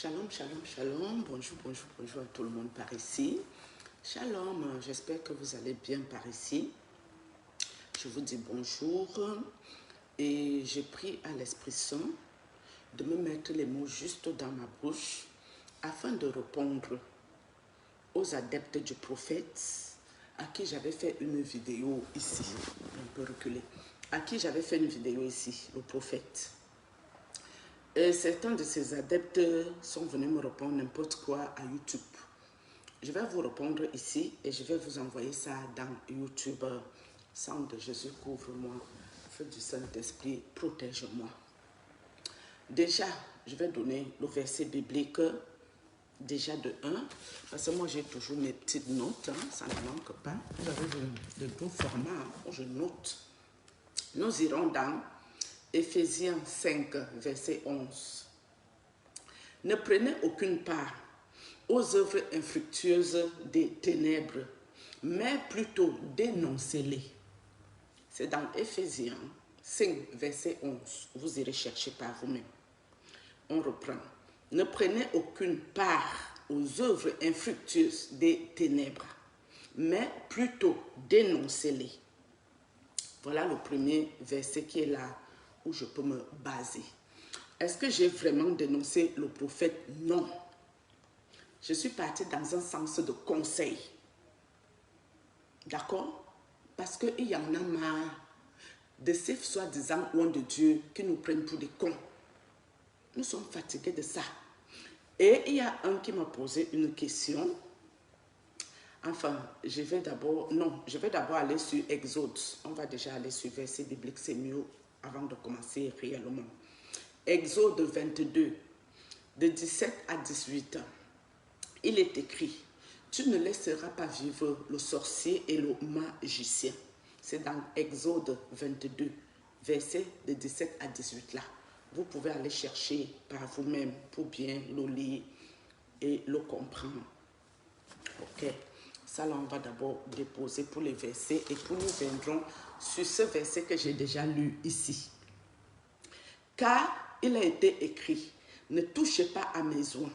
Shalom, shalom, shalom. Bonjour, bonjour, bonjour à tout le monde par ici. Shalom, j'espère que vous allez bien par ici. Je vous dis bonjour et j'ai pris à l'Esprit Saint de me mettre les mots juste dans ma bouche afin de répondre aux adeptes du prophète à qui j'avais fait une vidéo ici. On peut reculer. À qui j'avais fait une vidéo ici, le prophète. Et certains de ces adeptes sont venus me répondre n'importe quoi à YouTube. Je vais vous répondre ici et je vais vous envoyer ça dans YouTube. Sang de Jésus, couvre-moi. Feu du Saint-Esprit, protège-moi. Déjà, je vais donner le verset biblique déjà de 1. Parce que moi, j'ai toujours mes petites notes. Ça ne manque pas. Vous avez de gros formats où je note. Nous irons dans Éphésiens 5, verset 11. Ne prenez aucune part aux œuvres infructueuses des ténèbres, mais plutôt dénoncez-les. C'est dans Éphésiens 5, verset 11. Vous irez chercher par vous-même. On reprend. Ne prenez aucune part aux œuvres infructueuses des ténèbres, mais plutôt dénoncez-les. Voilà le premier verset qui est là où je peux me baser. Est-ce que j'ai vraiment dénoncé le prophète? Non. Je suis partie dans un sens de conseil. D'accord? Parce qu'il y en a marre de ces soi-disant oins de Dieu qui nous prennent pour des cons. Nous sommes fatigués de ça. Et il y a un qui m'a posé une question. Enfin, je vais d'abord aller sur Exode. On va déjà aller sur verset biblique, c'est mieux avant de commencer réellement. Exode 22, de 17 à 18. Il est écrit, tu ne laisseras pas vivre le sorcier et le magicien. C'est dans Exode 22, verset de 17 à 18 là. Vous pouvez aller chercher par vous-même pour bien le lire et le comprendre. Ok. Ça là, on va d'abord déposer pour les versets et puis nous viendrons sur ce verset que j'ai déjà lu ici. Car il a été écrit, ne touchez pas à mes oins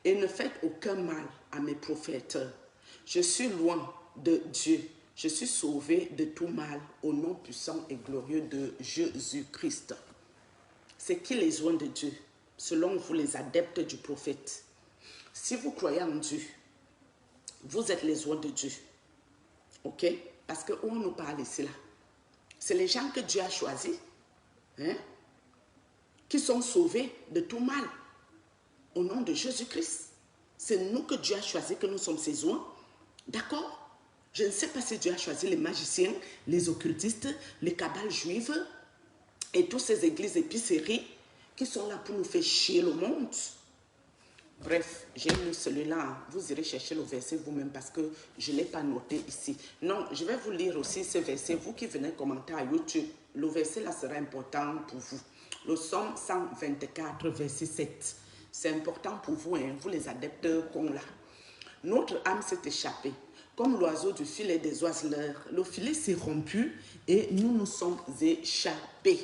et ne faites aucun mal à mes prophètes. Je suis loin de Dieu. Je suis sauvé de tout mal au nom puissant et glorieux de Jésus-Christ. C'est qui les oins de Dieu? Selon vous, les adeptes du prophète. Si vous croyez en Dieu, vous êtes les oins de Dieu. Ok? Parce qu'on nous parle ici là. C'est les gens que Dieu a choisis. Hein? Qui sont sauvés de tout mal. Au nom de Jésus-Christ. C'est nous que Dieu a choisi, que nous sommes ses oins. D'accord? Je ne sais pas si Dieu a choisi les magiciens, les occultistes, les cabales juives et toutes ces églises épiceries qui sont là pour nous faire chier le monde. Bref, j'ai lu celui-là. Vous irez chercher le verset vous-même parce que je ne l'ai pas noté ici. Non, je vais vous lire aussi ce verset. Vous qui venez commenter à YouTube, le verset là sera important pour vous. Le Psaume 124, verset 7. C'est important pour vous, hein, vous les adeptes qu'on l'a. Notre âme s'est échappée, comme l'oiseau du filet des oiseleurs. Le filet s'est rompu et nous nous sommes échappés.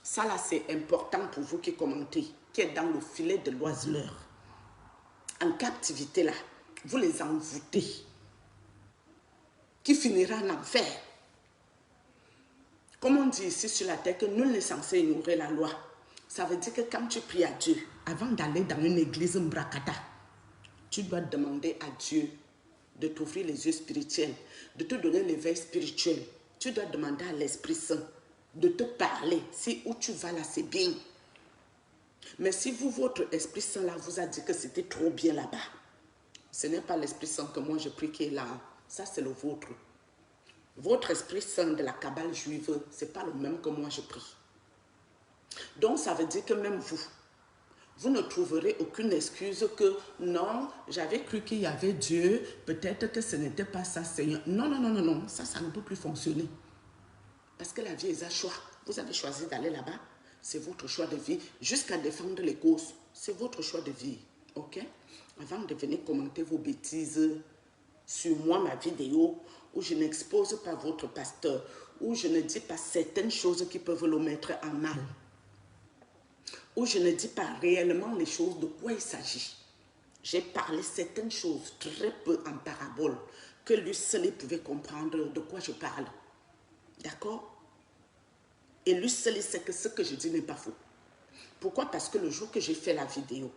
Ça là, c'est important pour vous qui commentez, qui êtes dans le filet de l'oiseleur. En captivité là, vous les envoûtez, qui finira en enfer. Comme on dit ici sur la terre que nul n'est censé ignorer la loi. Ça veut dire que quand tu pries à Dieu, avant d'aller dans une église mbrakata, tu dois demander à Dieu de t'ouvrir les yeux spirituels, de te donner l'éveil spirituel. Tu dois demander à l'Esprit Saint de te parler. Si où tu vas là, c'est bien. Mais si vous, votre Esprit Saint là, vous a dit que c'était trop bien là-bas, ce n'est pas l'Esprit Saint que moi je prie qui est là. Ça, c'est le vôtre. Votre Esprit Saint de la cabale juive, ce n'est pas le même que moi je prie. Donc, ça veut dire que même vous ne trouverez aucune excuse que non, j'avais cru qu'il y avait Dieu, peut-être que ce n'était pas ça, Seigneur. Non, non, non, non, non, ça ne peut plus fonctionner. Parce que la vie est un choix. Vous avez choisi d'aller là-bas, c'est votre choix de vie. Jusqu'à défendre les causes, c'est votre choix de vie. Ok? Avant de venir commenter vos bêtises sur moi, ma vidéo, où je n'expose pas votre pasteur, où je ne dis pas certaines choses qui peuvent le mettre en mal. où je ne dis pas réellement les choses de quoi il s'agit. J'ai parlé certaines choses très peu en parabole que lui seul il pouvait comprendre de quoi je parle. D'accord? Et lui seul il sait que ce que je dis n'est pas faux. Pourquoi? Parce que le jour que j'ai fait la vidéo,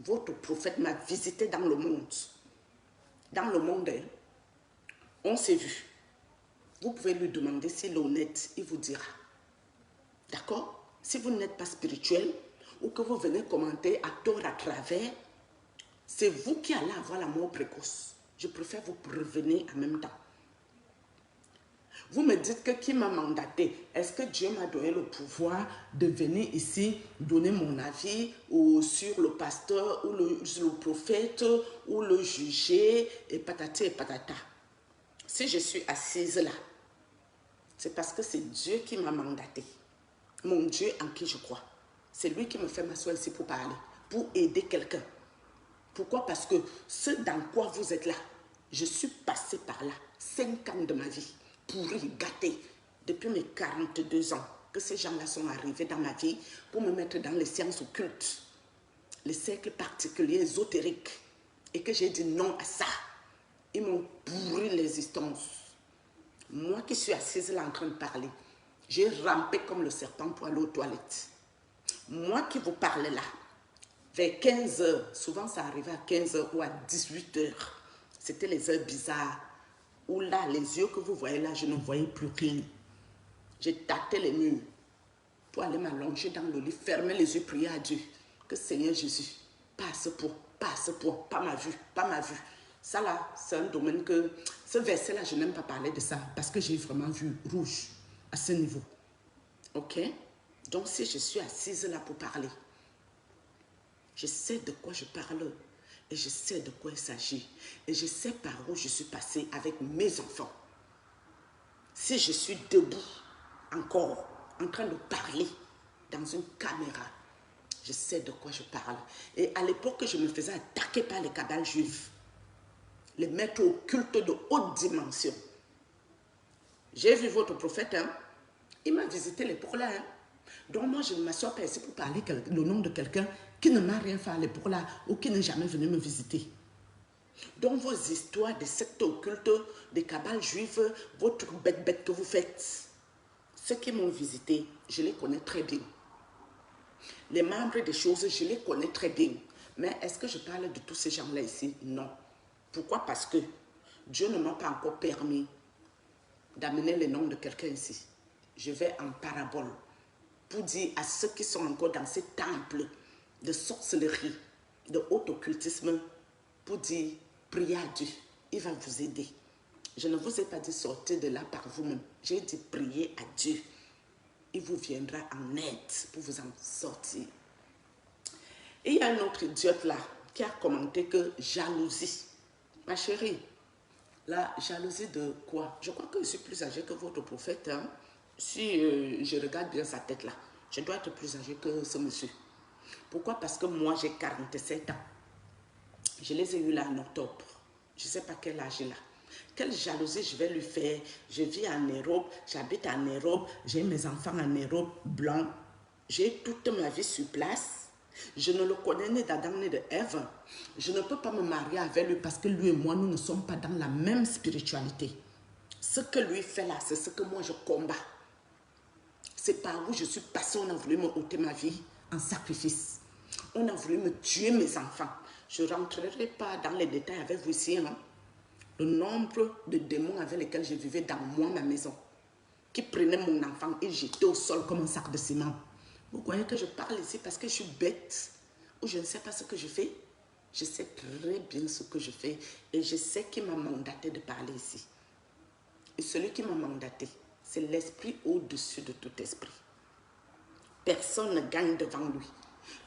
votre prophète m'a visité dans le monde. Dans le monde, hein, on s'est vu. Vous pouvez lui demander s'il est honnête, il vous dira. D'accord? Si vous n'êtes pas spirituel ou que vous venez commenter à tort à travers, c'est vous qui allez avoir la mort précoce. Je préfère vous prévenir en même temps. Vous me dites que qui m'a mandaté? Est-ce que Dieu m'a donné le pouvoir de venir ici donner mon avis ou sur le pasteur ou le prophète ou le juger et patati et patata? Si je suis assise là, c'est parce que c'est Dieu qui m'a mandaté. Mon Dieu en qui je crois. C'est lui qui me fait m'asseoir ici pour parler, pour aider quelqu'un. Pourquoi? Parce que ce dans quoi vous êtes là, je suis passé par là, 5 ans de ma vie, pourri, gâté, depuis mes 42 ans, que ces gens-là sont arrivés dans ma vie pour me mettre dans les sciences occultes, les cercles particuliers ésotériques, et que j'ai dit non à ça. Ils m'ont pourri l'existence. Moi qui suis assise là en train de parler, j'ai rampé comme le serpent pour aller aux toilettes. Moi qui vous parle là, vers 15 heures, souvent ça arrivait à 15 heures ou à 18 heures. C'était les heures bizarres, où là, les yeux que vous voyez là, je ne voyais plus rien. J'ai tâté les murs pour aller m'allonger dans le lit, fermer les yeux, prier à Dieu. Que Seigneur Jésus, pas ma vue, pas ma vue. Ça là, c'est un domaine que, ce verset là, je n'aime pas parler de ça, parce que j'ai vraiment vu rouge à ce niveau. Ok? Donc si je suis assise là pour parler, je sais de quoi je parle et je sais de quoi il s'agit. Et je sais par où je suis passée avec mes enfants. Si je suis debout encore en train de parler dans une caméra, je sais de quoi je parle. Et à l'époque, je me faisais attaquer par les cabales juifs, les maîtres occultes de haute dimension. J'ai vu votre prophète, hein? Il m'a visité l'époque là. Hein? Donc moi, je ne m'assois pas ici pour parler le nom de quelqu'un qui ne m'a rien fait à l'époque là ou qui n'est jamais venu me visiter. Donc vos histoires de sectes occultes, des cabales juives, vos trucs bêtes que vous faites, ceux qui m'ont visité, je les connais très bien. Les membres des choses, je les connais très bien. Mais est-ce que je parle de tous ces gens-là ici? Non. Pourquoi? Parce que Dieu ne m'a pas encore permis d'amener le nom de quelqu'un ici. Je vais en parabole pour dire à ceux qui sont encore dans ces temples de sorcellerie, de haut occultisme, pour dire, priez à Dieu, il va vous aider. Je ne vous ai pas dit sortir de là par vous-même. J'ai dit priez à Dieu. Il vous viendra en aide pour vous en sortir. Et il y a un autre idiote là qui a commenté que jalousie. Ma chérie, la jalousie de quoi? Je crois que je suis plus âgée que votre prophète. Hein? Si je regarde bien sa tête là, je dois être plus âgée que ce monsieur. Pourquoi? Parce que moi j'ai 47 ans. Je les ai eus là en octobre. Je ne sais pas quel âge il a. Quelle jalousie je vais lui faire? Je vis en Europe, j'habite en Europe, j'ai mes enfants en Europe, blancs. J'ai toute ma vie sur place. Je ne le connais ni d'Adam ni de Ève. Je ne peux pas me marier avec lui parce que lui et moi, nous ne sommes pas dans la même spiritualité. Ce que lui fait là, c'est ce que moi je combats. C'est par où je suis passée, on a voulu me ôter ma vie en sacrifice. On a voulu me tuer mes enfants. Je ne rentrerai pas dans les détails avec vous ici. Hein? Le nombre de démons avec lesquels je vivais dans moi, ma maison, qui prenaient mon enfant et jetaient au sol comme un sac de ciment. Vous voyez que je parle ici parce que je suis bête ou je ne sais pas ce que je fais. Je sais très bien ce que je fais et je sais qui m'a mandaté de parler ici. Et celui qui m'a mandaté, c'est l'esprit au-dessus de tout esprit. Personne ne gagne devant lui.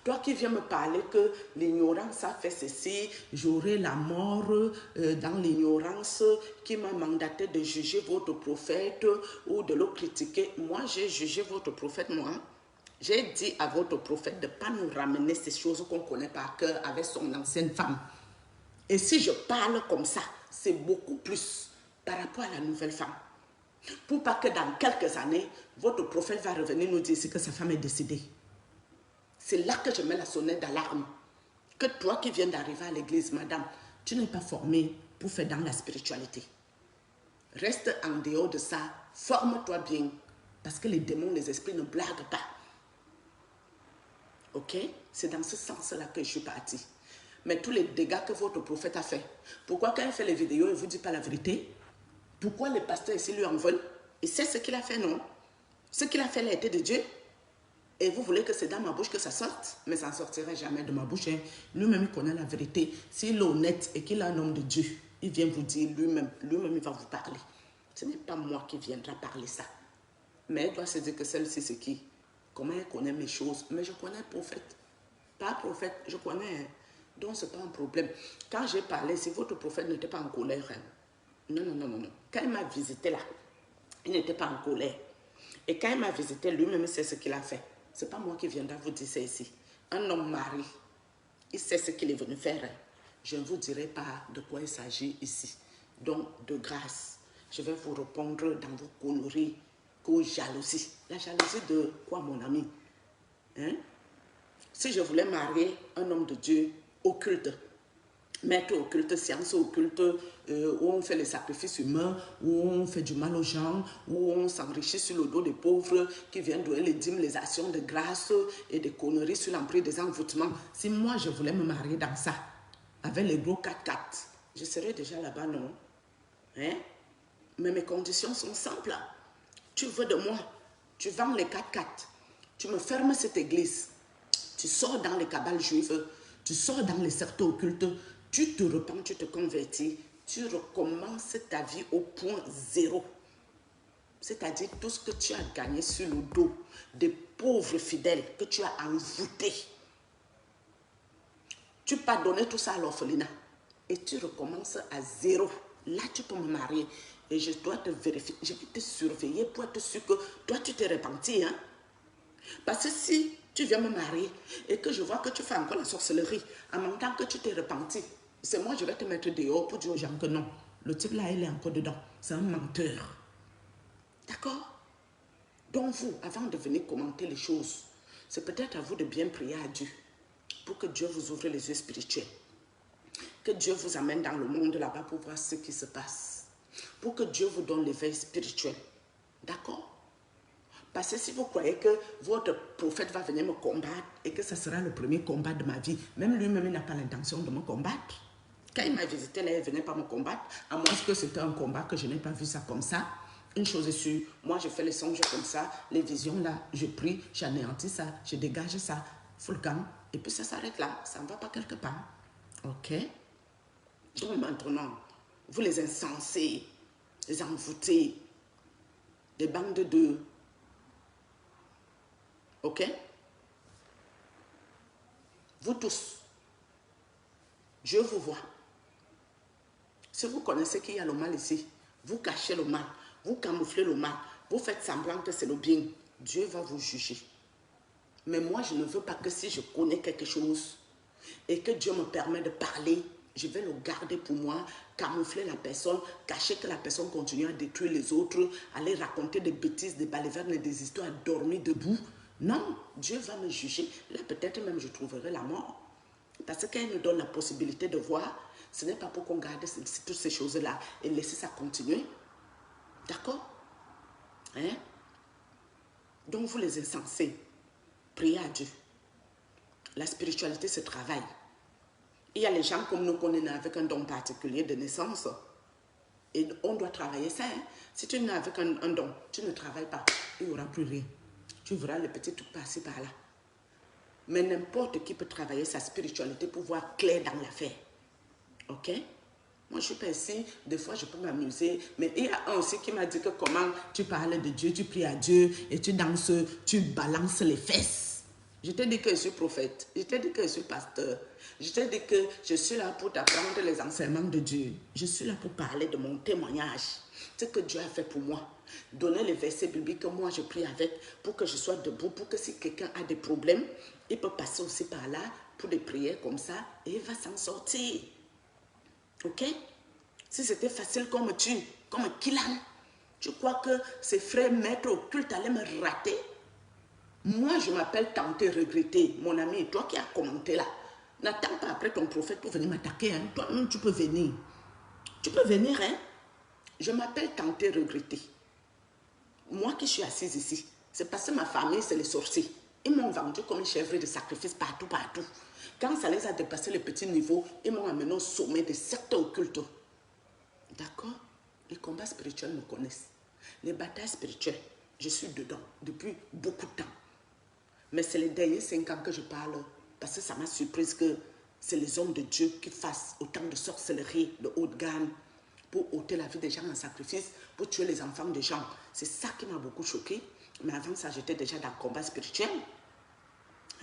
Toi qui viens me parler que l'ignorance a fait ceci, j'aurai la mort dans l'ignorance, qui m'a mandaté de juger votre prophète ou de le critiquer. Moi, j'ai jugé votre prophète, moi. J'ai dit à votre prophète de ne pas nous ramener ces choses qu'on connaît par cœur avec son ancienne femme. Et si je parle comme ça, c'est beaucoup plus par rapport à la nouvelle femme. Pour pas que dans quelques années, votre prophète va revenir nous dire que sa femme est décédée. C'est là que je mets la sonnette d'alarme. Que toi qui viens d'arriver à l'église, madame, tu n'es pas formée pour faire dans la spiritualité. Reste en dehors de ça, forme-toi bien. Parce que les démons, les esprits ne blaguent pas. Ok? C'est dans ce sens-là que je suis partie. Mais tous les dégâts que votre prophète a fait, pourquoi quand il fait les vidéos, il ne vous dit pas la vérité? Pourquoi les pasteurs ici lui en veulent? Il sait ce qu'il a fait, non? Ce qu'il a fait, l'a été de Dieu. Et vous voulez que c'est dans ma bouche que ça sorte? Mais ça ne sortira jamais de ma bouche. Hein. Lui-même, il connaît la vérité. S'il est honnête et qu'il est un homme de Dieu, il vient vous dire lui-même, il va vous parler. Ce n'est pas moi qui viendra parler ça. Mais elle doit se dire que celle-ci, c'est qui? Comment elle connaît mes choses? Mais je connais le prophète. Pas prophète, je connais. Donc, ce n'est pas un problème. Quand j'ai parlé, si votre prophète n'était pas en colère, hein, non. Quand il m'a visité là, il n'était pas en colère. Et quand il m'a visité, lui-même, il sait ce qu'il a fait. Ce n'est pas moi qui viendrai vous dire ça ici. Un homme marié, il sait ce qu'il est venu faire. Je ne vous dirai pas de quoi il s'agit ici. Donc, de grâce, je vais vous répondre dans vos conneries qu'aux jalousies. La jalousie de quoi, mon ami? Hein? Si je voulais marier un homme de Dieu occulte, maître occulte, science occulte, où on fait les sacrifices humains, où on fait du mal aux gens, où on s'enrichit sur le dos des pauvres qui viennent donner les dîmes, les actions de grâce et des conneries sur l'emprise des envoûtements. Si moi je voulais me marier dans ça, avec les gros 4x4, je serais déjà là-bas, non? Hein? Mais mes conditions sont simples. Tu veux de moi, tu vends les 4x4, tu me fermes cette église, tu sors dans les cabales juives, tu sors dans les sectes occultes, tu te repens, tu te convertis, tu recommences ta vie au point zéro. C'est-à-dire tout ce que tu as gagné sur le dos des pauvres fidèles que tu as envoûtés. Tu peux donner tout ça à l'orphelinat et tu recommences à zéro. Là, tu peux me marier et je dois te vérifier, je vais te surveiller pour être sûr que toi, tu t'es repenti. Hein? Parce que si tu viens me marier et que je vois que tu fais encore la sorcellerie en même temps que tu t'es repenti, c'est moi, je vais te mettre dehors pour dire aux gens que non. Le type là, il est encore dedans. C'est un menteur. D'accord? Donc vous, avant de venir commenter les choses, c'est peut-être à vous de bien prier à Dieu pour que Dieu vous ouvre les yeux spirituels. Que Dieu vous amène dans le monde là-bas pour voir ce qui se passe. Pour que Dieu vous donne l'éveil spirituel. D'accord? Parce que si vous croyez que votre prophète va venir me combattre et que ce sera le premier combat de ma vie, même lui-même, il n'a pas l'intention de me combattre. Quand il m'a visité, là, il ne venait pas me combattre, à moins que c'était un combat que je n'ai pas vu ça comme ça. Une chose est sûre, moi, je fais les songes comme ça, les visions là, je prie, j'anéantis ça, je dégage ça, full camp, et puis ça s'arrête là, ça ne va pas quelque part. Ok? Donc maintenant, vous les insensés, les envoûtés, les bandes de... Ok? Vous tous, Dieu vous voit. Si vous connaissez qu'il y a le mal ici, vous cachez le mal, vous camouflez le mal, vous faites semblant que c'est le bien, Dieu va vous juger. Mais moi, je ne veux pas que si je connais quelque chose et que Dieu me permet de parler, je vais le garder pour moi, camoufler la personne, cacher que la personne continue à détruire les autres, aller raconter des bêtises, des balivernes et des histoires, dormir debout. Non, Dieu va me juger. Là, peut-être même je trouverai la mort. Parce qu'elle nous donne la possibilité de voir, ce n'est pas pour qu'on garde toutes ces choses-là et laisser ça continuer. D'accord? Hein? Donc, vous les insensés, priez à Dieu. La spiritualité se travaille. Il y a les gens comme nous qu'on est nés avec un don particulier de naissance. Et on doit travailler ça. Hein? Si tu es né avec un don, tu ne travailles pas, il n'y aura plus rien. Tu verras les petits trucs passer par là. Mais n'importe qui peut travailler sa spiritualité pour voir clair dans l'affaire. Ok? Moi, je ne suis pas ici. Des fois, je peux m'amuser. Mais il y a un aussi qui m'a dit que comment tu parles de Dieu, tu pries à Dieu et tu danses, tu balances les fesses. Je t'ai dit que je suis prophète. Je t'ai dit que je suis pasteur. Je t'ai dit que je suis là pour t'apprendre les enseignements de Dieu. Je suis là pour parler de mon témoignage. Ce que Dieu a fait pour moi. Donner les versets bibliques que moi je prie avec pour que je sois debout, pour que si quelqu'un a des problèmes, il peut passer aussi par là pour des prières comme ça et il va s'en sortir. Ok? Si c'était facile comme tu, comme Kilan, tu crois que ces frères maîtres occultes allaient me rater? Moi, je m'appelle Tante Regrettée, mon ami, toi qui as commenté là. N'attends pas après ton prophète pour venir m'attaquer. Hein. Toi-même, tu peux venir. Tu peux venir, hein. Je m'appelle Tante Regrettée. Moi qui suis assise ici, c'est parce que ma famille, c'est les sorciers. Ils m'ont vendu comme une chèvre de sacrifice partout, partout. Quand ça les a dépassé le petit niveau, ils m'ont amené au sommet de sectes occultes. D'accord? Les combats spirituels me connaissent. Les batailles spirituelles, je suis dedans depuis beaucoup de temps. Mais c'est les derniers 5 ans que je parle, parce que ça m'a surprise que c'est les hommes de Dieu qui fassent autant de sorcellerie de haute gamme pour ôter la vie des gens en sacrifice, pour tuer les enfants des gens. C'est ça qui m'a beaucoup choqué. Mais avant ça, j'étais déjà dans le combat spirituel.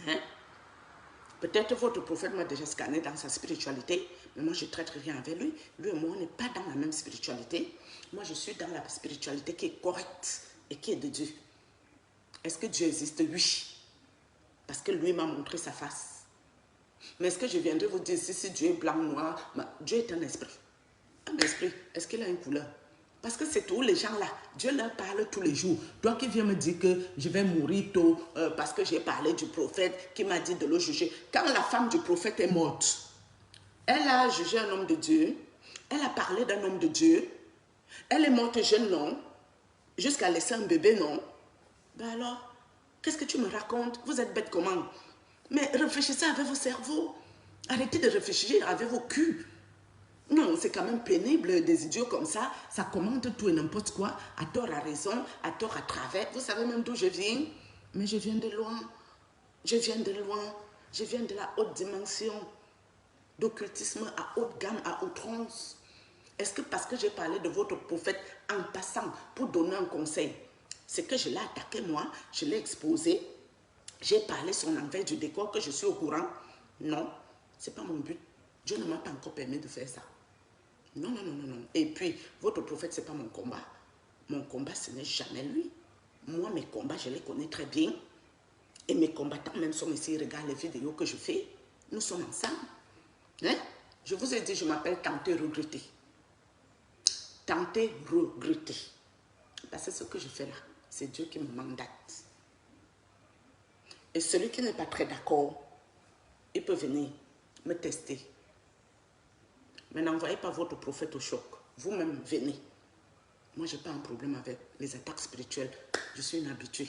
Hein? Peut-être votre prophète m'a déjà scanné dans sa spiritualité, mais moi je ne traite rien avec lui. Lui et moi, on n'est pas dans la même spiritualité. Moi, je suis dans la spiritualité qui est correcte et qui est de Dieu. Est-ce que Dieu existe? Oui. Parce que lui m'a montré sa face. Mais est-ce que je viendrai vous dire si Dieu est blanc, noir? Dieu est un esprit. Un esprit, est-ce qu'il a une couleur? Parce que c'est tous les gens là, Dieu leur parle tous les jours. Toi qui viens me dire que je vais mourir tôt parce que j'ai parlé du prophète qui m'a dit de le juger. Quand la femme du prophète est morte, elle a jugé un homme de Dieu, elle a parlé d'un homme de Dieu, elle est morte jeune, non? Jusqu'à laisser un bébé, non? Ben alors, qu'est-ce que tu me racontes? Vous êtes bête comment? Mais réfléchissez avec vos cerveaux. Arrêtez de réfléchir avec vos culs. Non, c'est quand même pénible, des idiots comme ça commande tout et n'importe quoi, à tort, à raison, à tort, à travers. Vous savez même d'où je viens? Mais je viens de loin. Je viens de loin. Je viens de la haute dimension. D'occultisme à haute gamme, à outrance. Est-ce que parce que j'ai parlé de votre prophète en passant pour donner un conseil, c'est que je l'ai attaqué moi, je l'ai exposé, j'ai parlé son envers du décor, que je suis au courant? Non, ce n'est pas mon but. Dieu ne m'a pas encore permis de faire ça. Non, non, non, non, non. Et puis, votre prophète, ce n'est pas mon combat. Mon combat, ce n'est jamais lui. Moi, mes combats, je les connais très bien. Et mes combattants même sont ici, ils regardent les vidéos que je fais. Nous sommes ensemble. Hein? Je vous ai dit, je m'appelle Tante Regrettée. Tante Regrettée. Parce que ce que je fais là, c'est Dieu qui me mandate. Et celui qui n'est pas très d'accord, il peut venir me tester. Mais n'envoyez pas votre prophète au choc. Vous-même, venez. Moi, je n'ai pas un problème avec les attaques spirituelles. Je suis une habituée.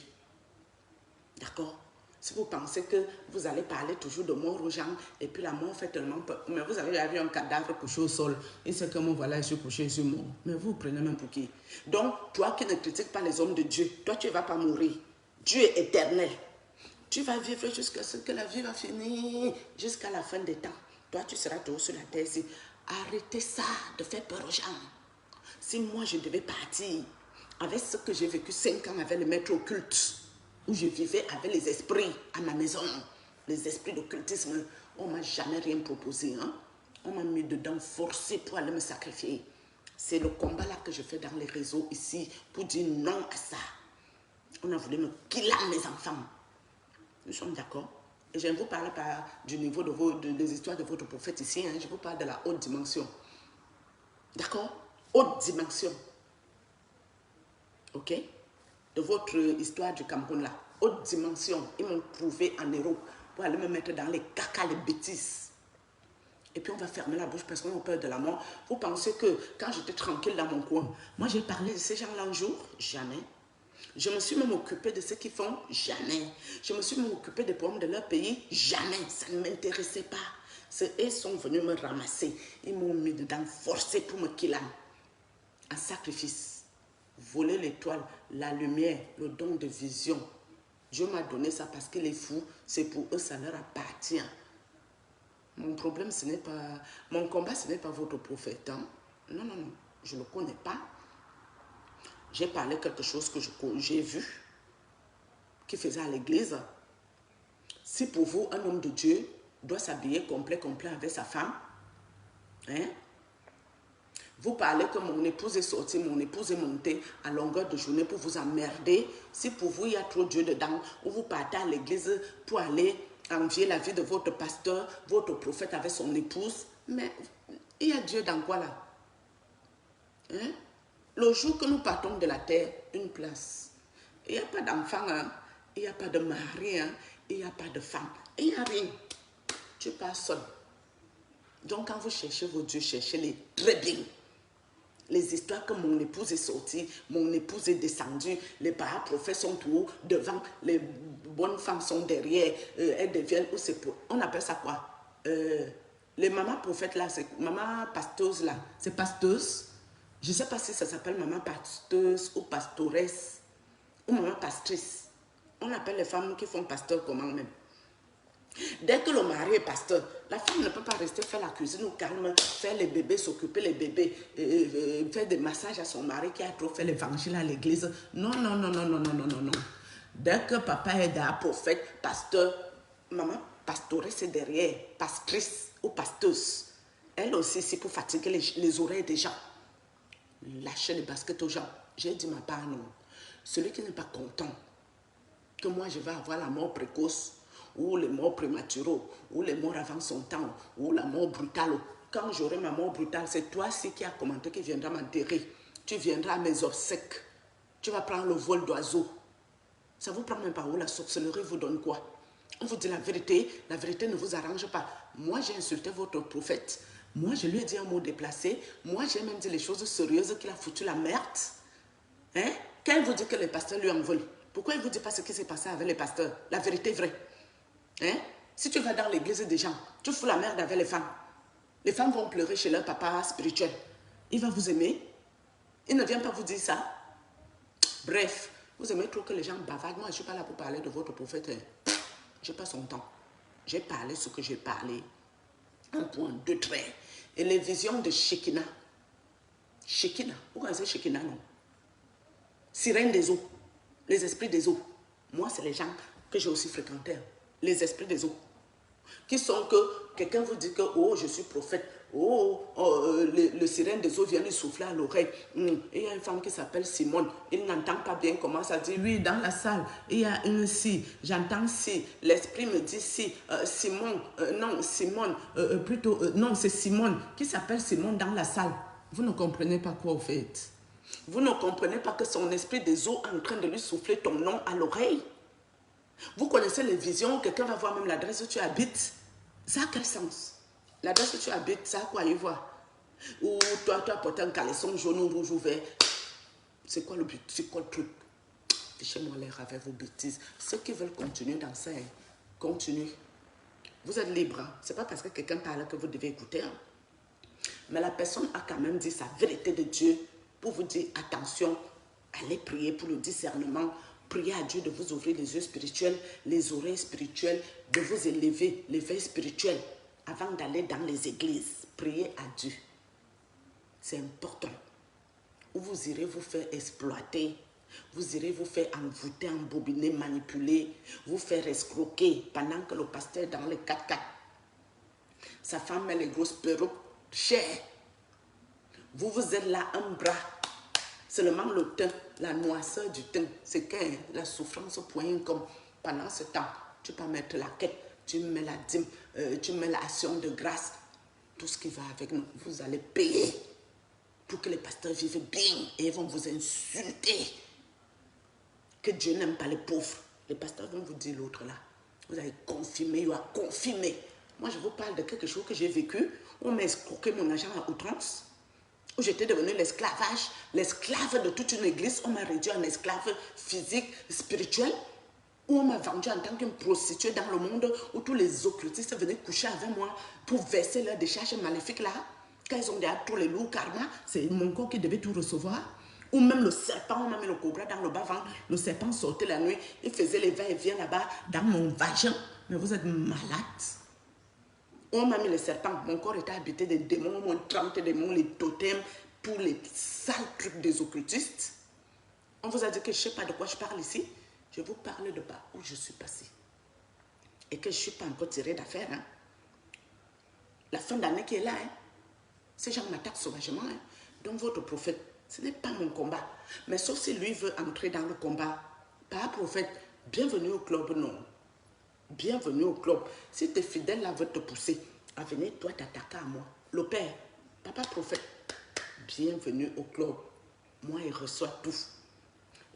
D'accord? Si vous pensez que vous allez parler toujours de mort aux gens, et puis la mort fait tellement peur. Mais vous avez vu un cadavre couché au sol. Et c'est comme voilà, je suis couché, je suis mort. Mais vous prenez même pour qui? Donc, toi qui ne critiques pas les hommes de Dieu, toi, tu ne vas pas mourir. Dieu est éternel. Tu vas vivre jusqu'à ce que la vie va finir, jusqu'à la fin des temps. Toi, tu seras toujours sur la terre ici. Arrêtez ça de faire peur aux gens. Si moi, je devais partir avec ce que j'ai vécu 5 ans avec le maître occulte, où je vivais avec les esprits à ma maison, les esprits d'occultisme, on ne m'a jamais rien proposé. Hein? On m'a mis dedans forcé pour aller me sacrifier. C'est le combat là que je fais dans les réseaux ici pour dire non à ça. On a voulu me killer mes enfants. Nous sommes d'accord? Et je ne vous parle pas du niveau des histoires de votre prophète ici. Hein? Je vous parle de la haute dimension. D'accord? Haute dimension. Ok? De votre histoire du Cameroun là. Haute dimension. Ils m'ont prouvé en héros pour aller me mettre dans les caca, les bêtises. Et puis on va fermer la bouche parce qu'on a peur de la mort. Vous pensez que quand j'étais tranquille dans mon coin, moi j'ai parlé de ces gens-là un jour? Jamais. Je me suis même occupée de ce qu'ils font? Jamais. Je me suis même occupée des problèmes de leur pays? Jamais. Ça ne m'intéressait pas. Ils sont venus me ramasser. Ils m'ont mis dedans, forcé pour me killer. Un sacrifice. Voler l'étoile, la lumière, le don de vision. Dieu m'a donné ça parce que les fous, c'est pour eux, ça leur appartient. Mon problème, ce n'est pas... Mon combat, ce n'est pas votre prophète. Hein? Non, non, non. Je ne le connais pas. J'ai parlé quelque chose que j'ai vu, qui faisait à l'église. Si pour vous, un homme de Dieu doit s'habiller complet avec sa femme, hein? Vous parlez que mon épouse est sortie, mon épouse est montée à longueur de journée pour vous emmerder. Si pour vous, il y a trop Dieu dedans, ou vous partez à l'église pour aller envier la vie de votre pasteur, votre prophète avec son épouse, mais il y a Dieu dans quoi là? Le jour que nous partons de la terre, une place. Il n'y a pas d'enfant, hein? il n'y a pas de mari, hein, il n'y a pas de femme, il n'y a rien. Tu pars seul. Donc quand vous cherchez vos dieux, cherchez-les très bien. Les histoires que mon épouse est sortie, mon épouse est descendue, les parents prophètes sont tout haut, devant, les bonnes femmes sont derrière, elles deviennent, on appelle ça quoi? Les mamans prophètes là, c'est maman pasteuse là, c'est pasteuse. Je ne sais pas si ça s'appelle maman pasteuse ou pastoresse ou maman pastrice. On appelle les femmes qui font pasteur comment même. Dès que le mari est pasteur, la femme ne peut pas rester faire la cuisine au calme, faire les bébés, s'occuper les bébés, faire des massages à son mari qui a trop fait l'évangile à l'église. Non, non, non, non, non, non, non, non, non. Dès que papa est là, prophète, pasteur, maman pastoresse est derrière, pastrice ou pasteuse. Elle aussi, c'est pour fatiguer les oreilles des gens. Lâcher les baskets aux gens. J'ai dit ma part, non. Celui qui n'est pas content que moi je vais avoir la mort précoce, ou les morts prématurés, ou les morts avant son temps, ou la mort brutale. Quand j'aurai ma mort brutale, c'est toi-ci qui as commenté qui viendra m'enterrer. Tu viendras à mes obsèques. Tu vas prendre le vol d'oiseau. Ça vous prend même pas où la sorcellerie vous donne quoi? On vous dit la vérité ne vous arrange pas. Moi, j'ai insulté votre prophète. Moi, je lui ai dit un mot déplacé. Moi, j'ai même dit les choses sérieuses qu'il a foutu la merde. Hein? Quand il vous dit que les pasteurs lui en veulent, pourquoi il ne vous dit pas ce qui s'est passé avec les pasteurs? La vérité est vraie. Hein? Si tu vas dans l'église des gens, tu fous la merde avec les femmes. Les femmes vont pleurer chez leur papa spirituel. Il va vous aimer. Il ne vient pas vous dire ça. Bref, vous aimez trop que les gens bavardent. Moi, je ne suis pas là pour parler de votre prophète. Je n'ai pas son temps. J'ai parlé ce que j'ai parlé. Un point, deux traits. Et les visions de Shekinah. Shekinah. Vous connaissez Shekinah, non? Sirène des eaux. Les esprits des eaux. Moi, c'est les gens que j'ai aussi fréquentés. Les esprits des eaux. Qui sont que quelqu'un vous dit que oh, je suis prophète. Le sirène des eaux vient lui souffler à l'oreille. Et il y a une femme qui s'appelle Simone. Il n'entend pas bien comment ça dit. Oui, dans la salle, il y a un si. J'entends si. L'esprit me dit si. Simone, non, Simone, plutôt, non, c'est Simone qui s'appelle Simone dans la salle. Vous ne comprenez pas quoi vous faites. Vous ne comprenez pas que son esprit des eaux est en train de lui souffler ton nom à l'oreille. Vous connaissez les visions, quelqu'un va voir même l'adresse où tu habites. Ça a quel sens? L'adresse où tu habites, ça a quoi y voir? Ou toi, tu as porté un caleçon jaune ou rouge ou vert. C'est quoi le but? C'est quoi le truc? Fichez-moi l'air avec vos bêtises. Ceux qui veulent continuer dans ça, continuez. Vous êtes libre. Hein? Ce n'est pas parce que quelqu'un parle que vous devez écouter. Hein? Mais la personne a quand même dit sa vérité de Dieu pour vous dire attention, allez prier pour le discernement. Priez à Dieu de vous ouvrir les yeux spirituels, les oreilles spirituelles, de vous élever, l'éveil spirituel, avant d'aller dans les églises. Priez à Dieu. C'est important. Ou vous irez vous faire exploiter, vous irez vous faire envoûter, embobiner, manipuler, vous faire escroquer pendant que le pasteur est dans les 4x4. Sa femme met les grosses perruques chères. Vous êtes là, un bras. Seulement le teint, la noirceur du teint, c'est que la souffrance pointe comme pendant ce temps, tu peux mettre la quête, tu mets la dîme, tu mets l'action de grâce, tout ce qui va avec nous, vous allez payer pour que les pasteurs vivent bien et ils vont vous insulter. Que Dieu n'aime pas les pauvres. Les pasteurs vont vous dire l'autre là. Vous allez confirmer, vous allez confirmer. Moi, je vous parle de quelque chose que j'ai vécu. On m'a escroqué mon argent à outrance. Où j'étais devenue l'esclave de toute une église. On m'a réduit en esclave physique, spirituel. Où on m'a vendu en tant qu'une prostituée dans le monde. Où tous les occultistes venaient coucher avec moi pour verser leurs décharges maléfiques là. Quand ils ont déjà tous les loups karma, c'est mon corps qui devait tout recevoir. Ou même le serpent, on m'a mis le cobra dans le bas-ventre. Le serpent sortait la nuit. Il faisait les va-et-vient là-bas dans mon vagin. Mais vous êtes malade. On m'a mis le serpent. Mon corps était habité des démons, au moins 30 démons, les totems, tous les sales trucs des occultistes. On vous a dit que je ne sais pas de quoi je parle ici. Je vous parle de bas où je suis passée. Et que je ne suis pas encore tirée d'affaire. Hein. La fin d'année qui est là, hein. Ces gens m'attaquent sauvagement. Hein. Donc votre prophète, ce n'est pas mon combat. Mais sauf si lui veut entrer dans le combat. Pas prophète, bienvenue au club, non. Bienvenue au club. Si tes fidèles là veulent te pousser à venir, toi t'attaquer à moi. Le père, papa prophète, bienvenue au club. Moi, il reçoit tout.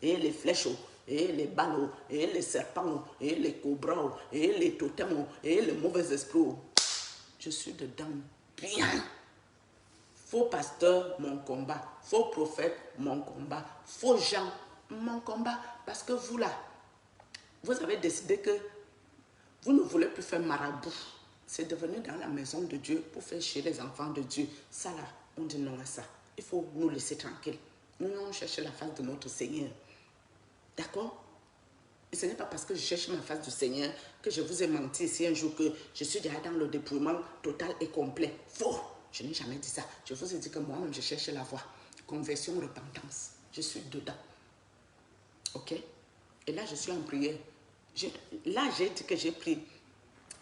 Et les flèches, et les ballots, et les serpents, et les cobras, et les totems, et les mauvais esprits. Je suis dedans bien. Faux pasteur, mon combat. Faux prophète, mon combat. Faux gens, mon combat. Parce que vous là, vous avez décidé que vous ne voulez plus faire marabout. C'est devenu dans la maison de Dieu pour faire chier les enfants de Dieu. Ça là, on dit non à ça. Il faut nous laisser tranquilles. Nous, on cherche la face de notre Seigneur. D'accord? Et ce n'est pas parce que je cherche ma face du Seigneur que je vous ai menti ici un jour que je suis déjà dans le dépouillement total et complet. Faux! Je n'ai jamais dit ça. Je vous ai dit que moi-même, je cherche la voie. Conversion, repentance. Je suis dedans. Ok? Et là, je suis en prière. Là, j'ai dit que j'ai pris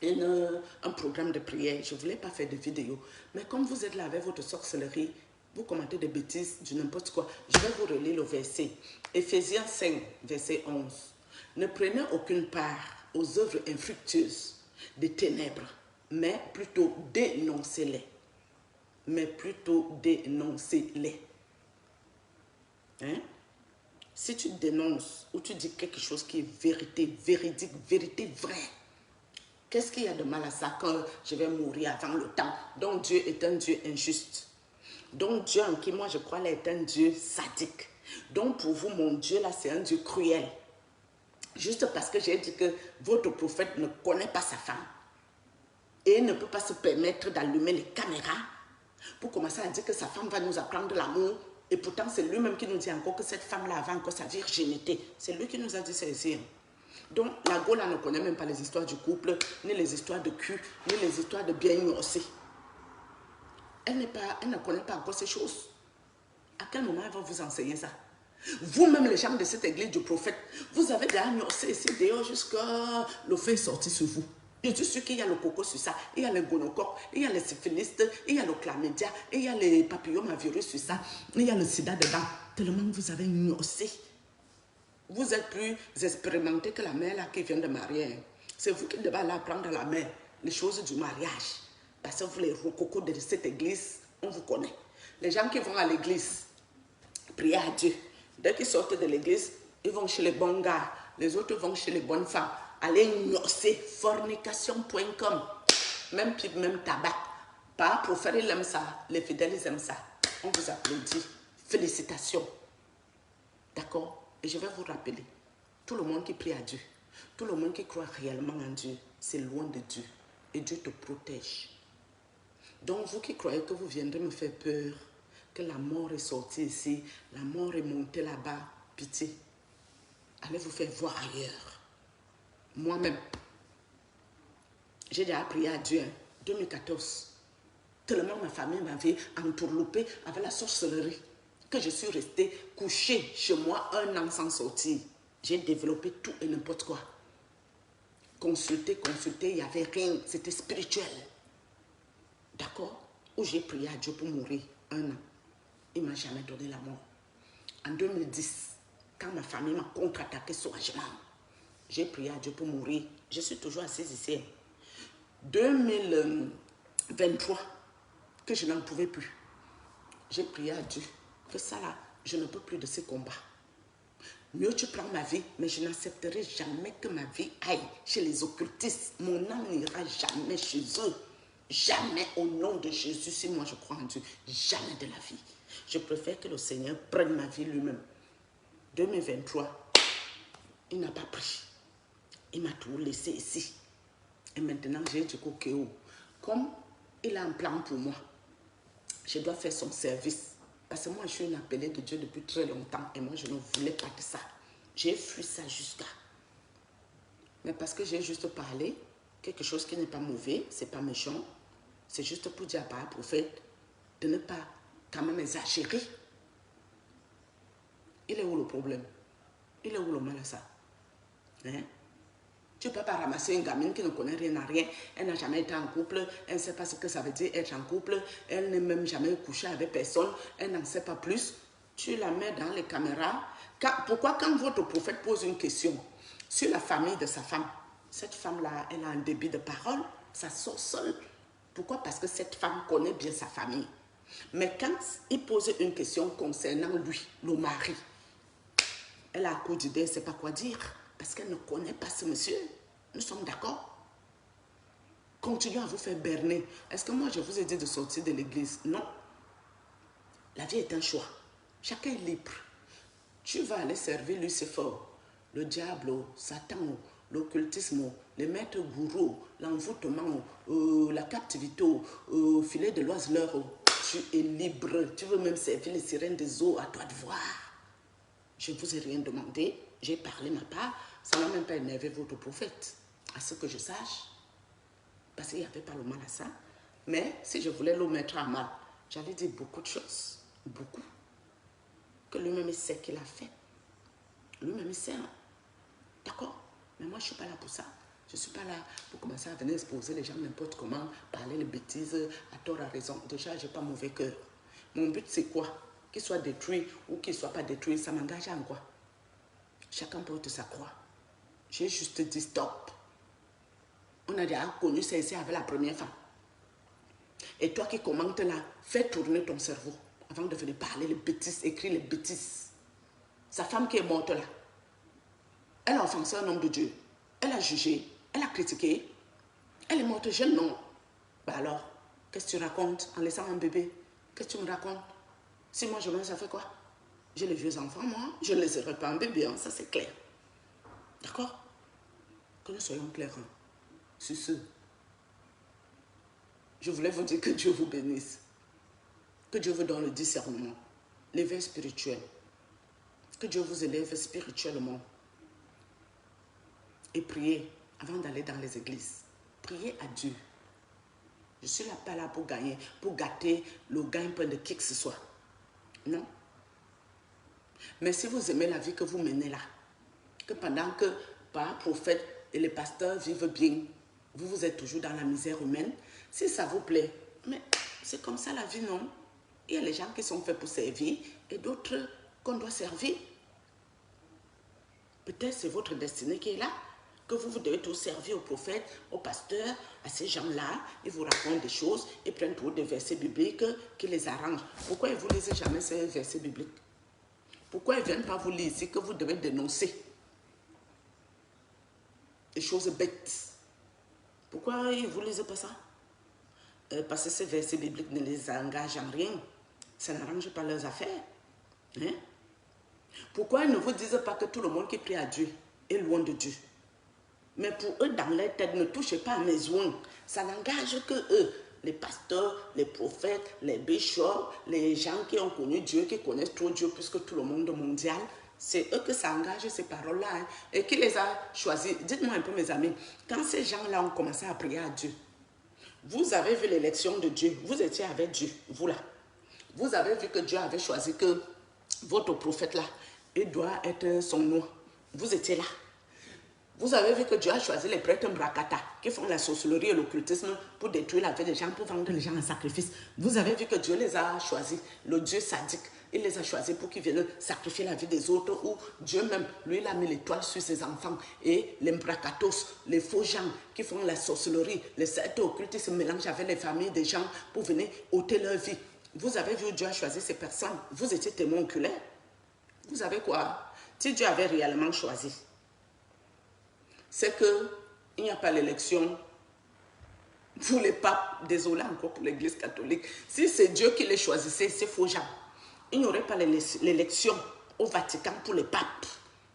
un programme de prière. Je ne voulais pas faire de vidéo. Mais comme vous êtes là avec votre sorcellerie, vous commentez des bêtises, du n'importe quoi, je vais vous relire le verset. Éphésiens 5, verset 11. Ne prenez aucune part aux œuvres infructueuses des ténèbres, mais plutôt dénoncez-les. Mais plutôt dénoncez-les. Hein? Si tu dénonces ou tu dis quelque chose qui est vérité, véridique, vérité vraie, qu'est-ce qu'il y a de mal à ça quand je vais mourir avant le temps? Donc Dieu est un Dieu injuste. Donc Dieu en qui moi je crois là est un Dieu sadique. Donc pour vous, mon Dieu là, c'est un Dieu cruel. Juste parce que j'ai dit que votre prophète ne connaît pas sa femme et ne peut pas se permettre d'allumer les caméras pour commencer à dire que sa femme va nous apprendre l'amour. Et pourtant, c'est lui-même qui nous dit encore que cette femme-là avait encore sa virginité. C'est lui qui nous a dit ça ici. Donc, la Gola ne connaît même pas les histoires du couple, ni les histoires de cul, ni les histoires de bien aussi. Elle ne connaît pas encore ces choses. À quel moment elle va vous enseigner ça? Vous-même, les gens de cette église du prophète, vous avez déjà agnossé ici dehors jusqu'à le feu est sorti sur vous. Je suis sûr qu'il y a le coco sur ça, il y a le gonocoque, il y a les syphilistes, il y a le chlamydia, il y a les papillomavirus sur ça, il y a le sida dedans. Tellement vous avez agnossé. Vous êtes plus expérimenté que la mère là qui vient de marier. C'est vous qui devez aller apprendre à la mère les choses du mariage. Parce que vous, les rococos de cette église, on vous connaît. Les gens qui vont à l'église, prier à Dieu. Dès qu'ils sortent de l'église, ils vont chez les bons gars. Les autres vont chez les bonnes femmes. Allez gnosser, fornication.com. Même pipe, même tabac. Pas prophète, il aime ça. Les fidèles, ils aiment ça. On vous applaudit. Félicitations. D'accord? Et je vais vous rappeler, tout le monde qui prie à Dieu, tout le monde qui croit réellement en Dieu, c'est loin de Dieu. Et Dieu te protège. Donc vous qui croyez que vous viendrez me faire peur, que la mort est sortie ici, la mort est montée là-bas, pitié. Allez vous faire voir ailleurs. Moi-même, j'ai déjà prié à Dieu, 2014. Tellement ma famille m'avait entourloupée avec la sorcellerie que je suis restée couchée chez moi 1 an sans sortir. J'ai développé tout et n'importe quoi. Consulter, il n'y avait rien. C'était spirituel. D'accord? Où j'ai prié à Dieu pour mourir 1 an. Il ne m'a jamais donné la mort. En 2010, quand ma famille m'a contre-attaqué sauvagement, j'ai prié à Dieu pour mourir. Je suis toujours assise ici. 2023, que je n'en pouvais plus. J'ai prié à Dieu que ça là, je ne peux plus de ces combats. Mieux tu prends ma vie, mais je n'accepterai jamais que ma vie aille chez les occultistes. Mon âme n'ira jamais chez eux. Jamais au nom de Jésus, si moi je crois en Dieu, jamais de la vie. Je préfère que le Seigneur prenne ma vie lui-même. 2023, il n'a pas pris. Il m'a tout laissé ici. Et maintenant, j'ai dit qu'au comme il a un plan pour moi, je dois faire son service. Parce que moi, je suis une appelée de Dieu depuis très longtemps. Et moi, je ne voulais pas de ça. J'ai fui ça jusqu'à. Mais parce que j'ai juste parlé, quelque chose qui n'est pas mauvais, c'est pas méchant. C'est juste pour dire à un prophète de ne pas quand même exagérer. Il est où le problème? Il est où le mal à ça? Hein? Tu ne peux pas ramasser une gamine qui ne connaît rien à rien. Elle n'a jamais été en couple. Elle ne sait pas ce que ça veut dire être en couple. Elle n'est même jamais couchée avec personne. Elle n'en sait pas plus. Tu la mets dans les caméras. Pourquoi quand votre prophète pose une question sur la famille de sa femme, cette femme-là, elle a un débit de parole, ça sort seul. Pourquoi? Parce que cette femme connaît bien sa famille. Mais quand il pose une question concernant lui, le mari, Elle a un coup d'idée, elle ne sait pas quoi dire. Parce qu'elle ne connaît pas ce monsieur. Nous sommes d'accord? Continuez à vous faire berner. Est-ce que moi, je vous ai dit de sortir de l'église? Non. La vie est un choix. Chacun est libre. Tu vas aller servir Lucifer, le diable, Satan, l'occultisme, les maîtres gourous, l'envoûtement, la captivité, filet de l'oiseleur. Tu es libre. Tu veux même servir les sirènes des eaux, à toi de voir. Je ne vous ai rien demandé. J'ai parlé ma part. Ça n'a même pas énervé votre prophète. À ce que je sache. Parce qu'il n'y avait pas le mal à ça. Mais si je voulais le mettre à mal, j'allais dire beaucoup de choses. Beaucoup. Que lui-même il sait qu'il a fait. Lui-même il sait. Hein? D'accord? Mais moi je ne suis pas là pour ça. Je ne suis pas là pour commencer à venir exposer les gens n'importe comment, parler les bêtises à tort, à raison. Déjà, je n'ai pas mauvais cœur. Mon but c'est quoi? Qu'il soit détruit ou qu'il ne soit pas détruit, ça m'engage en quoi? Chacun porte sa croix. J'ai juste dit stop. On a déjà connu ça ici avec la première femme. Et toi qui commentes là, fais tourner ton cerveau avant de venir parler les bêtises, écrire les bêtises. Sa femme qui est morte là, elle a offensé un homme de Dieu. Elle a jugé, elle a critiqué. Elle est morte jeune, non? Bah alors, qu'est-ce que tu racontes en laissant un bébé? Qu'est-ce que tu me racontes? Si moi je meurs, ça fait quoi? J'ai les vieux enfants, moi. Je ne laisserai pas un bébé, hein, ça c'est clair. D'accord? Que nous soyons clairs hein, sur ce. Je voulais vous dire que Dieu vous bénisse. Que Dieu vous donne le discernement, l'éveil spirituel. Que Dieu vous élève spirituellement. Et priez avant d'aller dans les églises. Priez à Dieu. Je ne suis pas là pour gagner, pour gâter le gagne-pain de qui que ce soit. Non. Mais si vous aimez la vie que vous menez là, que pendant que par prophète et les pasteurs vivent bien, vous êtes toujours dans la misère humaine, si ça vous plaît, mais c'est comme ça la vie, non? Il y a les gens qui sont faits pour servir et d'autres qu'on doit servir. Peut-être c'est votre destinée qui est là, que vous devez tout servir aux prophètes, aux pasteurs, à ces gens-là. Ils vous racontent des choses, ils prennent tous des versets bibliques qui les arrangent. Pourquoi ils ne vous lisez jamais ces versets bibliques? Pourquoi ils ne viennent pas vous lire ici que vous devez dénoncer des choses bêtes? Pourquoi ils ne vous lisent pas ça? Parce que ces versets bibliques ne les engagent en rien. Ça n'arrange pas leurs affaires. Hein? Pourquoi ils ne vous disent pas que tout le monde qui prie à Dieu est loin de Dieu? Mais pour eux, dans leur tête, ne touchez pas à mes joints. Ça n'engage que eux. Les pasteurs, les prophètes, les bishops, les gens qui ont connu Dieu, qui connaissent trop Dieu plus que tout le monde mondial. C'est eux que ça engage ces paroles-là. Hein, et qui les a choisis? Dites-moi un peu, mes amis. Quand ces gens-là ont commencé à prier à Dieu, vous avez vu l'élection de Dieu. Vous étiez avec Dieu, vous là. Vous avez vu que Dieu avait choisi que votre prophète-là, il doit être son nom. Vous étiez là. Vous avez vu que Dieu a choisi les prêtres Mbrakata qui font la sorcellerie et l'occultisme pour détruire la vie des gens, pour vendre les gens en sacrifice. Vous avez vu que Dieu les a choisis, le Dieu sadique, il les a choisis pour qu'ils viennent sacrifier la vie des autres, ou Dieu même, lui, il a mis l'étoile sur ses enfants. Et les Mbrakatos, les faux gens qui font la sorcellerie, les sectes occultes, ils se mélangent avec les familles des gens pour venir ôter leur vie. Vous avez vu Dieu a choisi ces personnes. Vous étiez témoin oculaire. Vous savez quoi? Si Dieu avait réellement choisi, c'est qu'il n'y a pas l'élection pour les papes, désolé encore pour l'église catholique. Si c'est Dieu qui les choisissait, ces faux gens, il n'y aurait pas l'élection au Vatican pour les papes.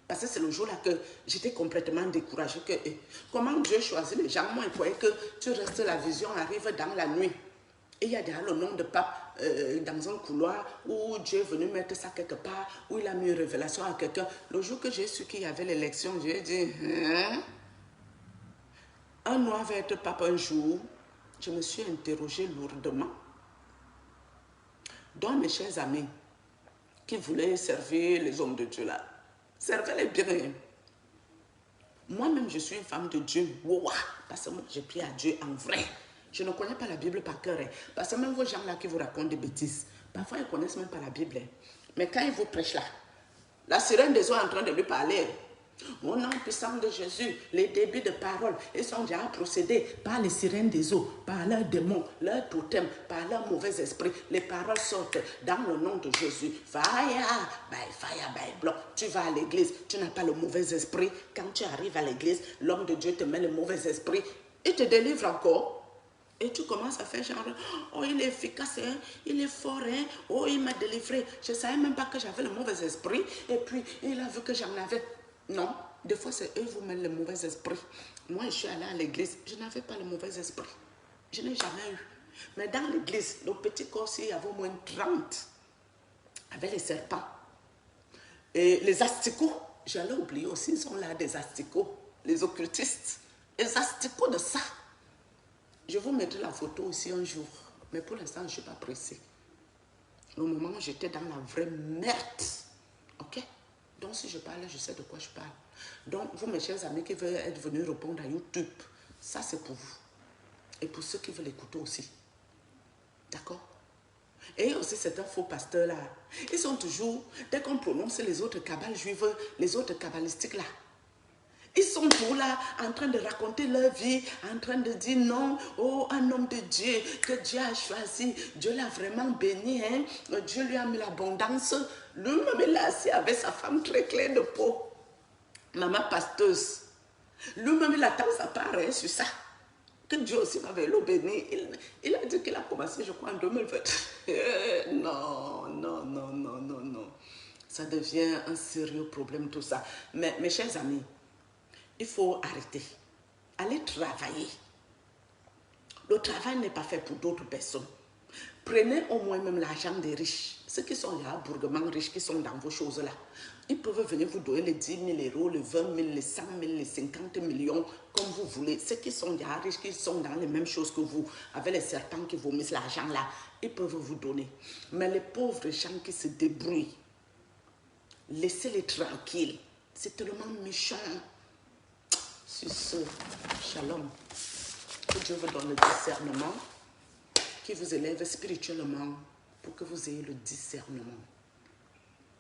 Parce que c'est le jour-là que j'étais complètement découragée. Comment Dieu choisit les gens? Moi, il croyait que tu restes, la vision arrive dans la nuit. Et il y a déjà le nom de pape dans un couloir où Dieu est venu mettre ça quelque part, où il a mis une révélation à quelqu'un. Le jour que j'ai su qu'il y avait l'élection, j'ai dit, hein? Un noir va être pape un jour. Je me suis interrogée lourdement. Donc, mes chers amis, qui voulaient servir les hommes de Dieu là, servez-les bien. Moi-même, je suis une femme de Dieu. Wow, parce que moi, j'ai prié à Dieu en vrai. Je ne connais pas la Bible par cœur. Hein. Parce que même vos gens là qui vous racontent des bêtises, parfois ils ne connaissent même pas la Bible. Hein. Mais quand ils vous prêchent là, la sirène des eaux est en train de lui parler. Au nom puissant de Jésus, les débits de parole, ils sont déjà procédés par les sirènes des eaux, par leurs démons, leurs totems, par leurs mauvais esprits. Les paroles sortent dans le nom de Jésus. Fire by block. Tu vas à l'église, tu n'as pas le mauvais esprit. Quand tu arrives à l'église, l'homme de Dieu te met le mauvais esprit. Il te délivre encore. Et tu commences à faire genre, oh il est efficace, hein? Il est fort, hein? Oh il m'a délivré. Je ne savais même pas que j'avais le mauvais esprit. Et puis il a vu que j'en avais. Non, des fois c'est eux vous mettent le mauvais esprit. Moi je suis allée à l'église, je n'avais pas le mauvais esprit. Je n'ai jamais eu. Mais dans l'église, le petit corps, il y avait au moins 30 avec les serpents. Et les asticots, j'allais oublier aussi, ils sont là des asticots, les occultistes. Les asticots de ça. Je vous mettrai la photo aussi un jour, mais pour l'instant, je ne suis pas pressée. Au moment où j'étais dans la vraie merde, ok? Donc, si je parle, je sais de quoi je parle. Donc, vous, mes chers amis qui veulent être venus répondre à YouTube, ça, c'est pour vous. Et pour ceux qui veulent écouter aussi. D'accord? Et aussi, c'est un faux pasteur là. Ils sont toujours, dès qu'on prononce les autres kabbales juives, les autres kabbalistiques là, ils sont tous là en train de raconter leur vie, en train de dire non, oh un homme de Dieu que Dieu a choisi, Dieu l'a vraiment béni, hein? Dieu lui a mis l'abondance. Lui-même il est assis avec sa femme très claire de peau, maman pasteuse. Lui-même il attend sa part hein, sur ça. Que Dieu aussi m'avait le béni. Il a dit qu'il a commencé, je crois, en 2020. Non. Ça devient un sérieux problème tout ça. Mais mes chers amis, il faut arrêter. Allez travailler. Le travail n'est pas fait pour d'autres personnes. Prenez au moins même l'argent des riches. Ceux qui sont là, bourguement riches, qui sont dans vos choses-là. Ils peuvent venir vous donner les 10 000 euros, les 20 000, les 100 000, les 50 millions, comme vous voulez. Ceux qui sont là riches, qui sont dans les mêmes choses que vous, avec les serpents qui vomissent l'argent là, ils peuvent vous donner. Mais les pauvres gens qui se débrouillent, laissez-les tranquilles. C'est tellement méchant. Sur ce, shalom, que Dieu vous donne le discernement, qui vous élève spirituellement pour que vous ayez le discernement.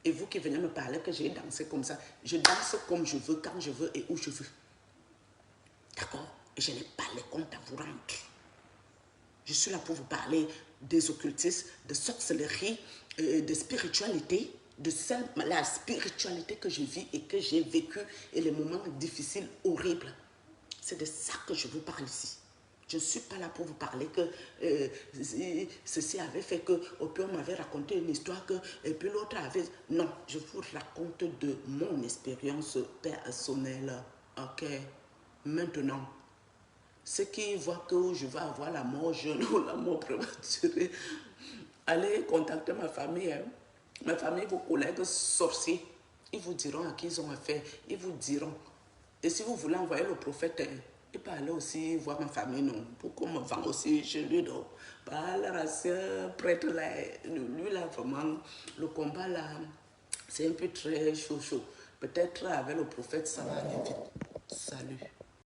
Et vous qui venez me parler que j'ai dansé comme ça, je danse comme je veux, quand je veux et où je veux. D'accord? Je n'ai pas les comptes à vous rendre. Je suis là pour vous parler des occultistes, de sorcellerie, de spiritualité, de la spiritualité que je vis et que j'ai vécu et les moments difficiles, horribles. C'est de ça que je vous parle ici. Je ne suis pas là pour vous parler que ceci avait fait que, puis on m'avait raconté une histoire que, et puis l'autre avait... Non, je vous raconte de mon expérience personnelle. Ok, maintenant, ceux qui voient que je vais avoir la mort jeune ou la mort prématurée, allez contacter ma famille. Hein. Ma famille, vos collègues sorciers, ils vous diront à qui ils ont affaire. Ils vous diront. Et si vous voulez envoyer le prophète, il peut aller aussi voir ma famille, non. Pour qu'on me vende aussi chez lui, non. Par la race prêtre là, lui là, vraiment, le combat là, c'est un peu très chaud. Peut-être avec le prophète, ça va aller vite. Salut.